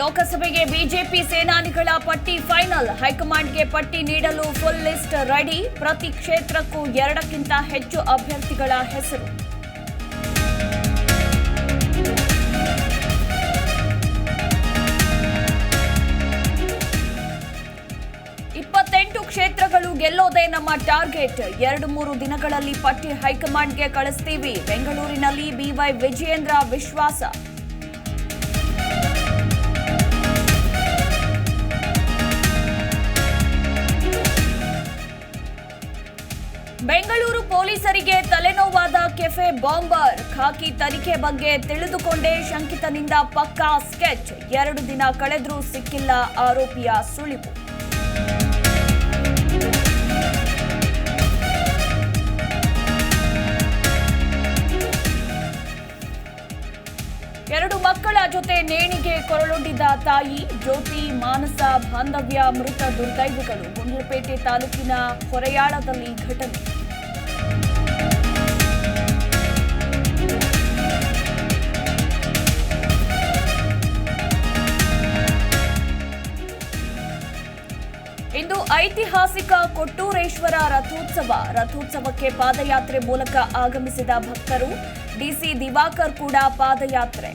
ಲೋಕಸಭೆಗೆ ಬಿಜೆಪಿ ಸೇನಾನಿಗಳ ಪಟ್ಟಿ ಫೈನಲ್. ಹೈಕಮಾಂಡ್ಗೆ ಪಟ್ಟಿ ನೀಡಲು ಫುಲ್ ಲಿಸ್ಟ್ ರೆಡಿ. ಪ್ರತಿ ಕ್ಷೇತ್ರಕ್ಕೂ 2ಕ್ಕಿಂತ ಹೆಚ್ಚು ಅಭ್ಯರ್ಥಿಗಳ ಹೆಸರು. ಕ್ಷೇತ್ರಗಳು ಗೆಲ್ಲೋದೇ ನಮ್ಮ ಟಾರ್ಗೆಟ್. 2-3 ದಿನಗಳಲ್ಲಿ ಪಟ್ಟಿ ಹೈಕಮಾಂಡ್ಗೆ ಕಳಿಸ್ತೀವಿ. ಬೆಂಗಳೂರಿನಲ್ಲಿ ಬಿವೈ ವಿಜಯೇಂದ್ರ ವಿಶ್ವಾಸ. ಬೆಂಗಳೂರು ಪೊಲೀಸರಿಗೆ ತಲೆನೋವಾದ ಕೆಫೆ ಬಾಂಬರ್. ಖಾಕಿ ತನಿಖೆ ಬಗ್ಗೆ ತಿಳಿದುಕೊಂಡೇ ಶಂಕಿತನಿಂದ ಪಕ್ಕಾ ಸ್ಕೆಚ್. 2 ದಿನ ಕಳೆದ್ರೂ ಸಿಕ್ಕಿಲ್ಲ ಆರೋಪಿಯ ಸುಳಿವು. ಎರಡು ಮಕ್ಕಳ ಜೊತೆ ನೇಣಿಗೆ ಕೊರಳೊಡ್ಡಿದ ತಾಯಿ. ಜ್ಯೋತಿ ಮಾನಸ ಬಾಂಧವ್ಯ ಮೃತ ದುರ್ದೈವಿಗಳು. ಗುಂಡ್ಲುಪೇಟೆ ತಾಲೂಕಿನ ಹೊರೆಯಾಳದಲ್ಲಿ ಘಟನೆ. ಇಂದು ಐತಿಹಾಸಿಕ ಕೊಟ್ಟೂರೇಶ್ವರ ರಥೋತ್ಸವ. ರಥೋತ್ಸವಕ್ಕೆ ಪಾದಯಾತ್ರೆ ಮೂಲಕ ಆಗಮಿಸಿದ ಭಕ್ತರು. ಡಿಸಿ ದಿವಾಕರ್ ಕೂಡ ಪಾದಯಾತ್ರೆ.